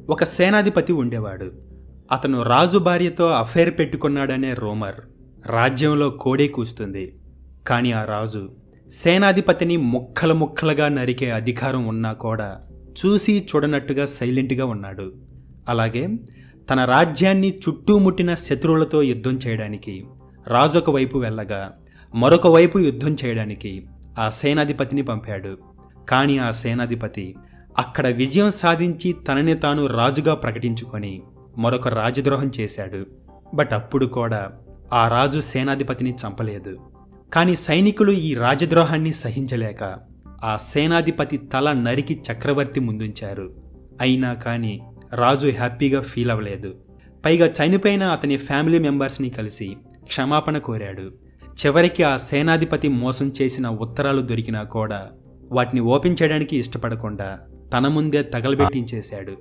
ఒక సేనాధిపతి ఉండేవాడు. అతను రాజు భార్యతో అఫైర్ పెట్టుకున్నాడనే రూమర్ రాజ్యంలో కోడే కూస్తుంది. కానీ ఆ రాజు సేనాధిపతిని ముక్కలు ముక్కలుగా నరికే అధికారం ఉన్నా కూడా చూసి చూడనట్టుగా సైలెంట్గా ఉన్నాడు. అలాగే తన రాజ్యాన్ని చుట్టుముట్టిన శత్రువులతో యుద్ధం చేయడానికి రాజు ఒక వైపు వెళ్ళగా మరొక వైపు యుద్ధం చేయడానికి ఆ సేనాధిపతిని పంపాడు. కానీ ఆ సేనాధిపతి అక్కడ విజయం సాధించి తనని తాను రాజుగా ప్రకటించుకొని మరొక రాజద్రోహం చేశాడు. బట్ అప్పుడు కూడా ఆ రాజు సేనాధిపతిని చంపలేదు. కానీ సైనికులు ఈ రాజద్రోహాన్ని సహించలేక ఆ సేనాధిపతి తల నరికి చక్రవర్తి ముందుంచారు. అయినా కానీ రాజు హ్యాపీగా ఫీల్ అవ్వలేదు. పైగా చనిపోయిన అతని ఫ్యామిలీ మెంబర్స్ని కలిసి క్షమాపణ కోరాడు. చివరికి ఆ సేనాధిపతి మోసం చేసిన ఉత్తరాలు దొరికినా కూడా వాటిని ఓపెన్ చేయడానికి ఇష్టపడకుండా తన ముందే తగలబెట్టించేశాడు.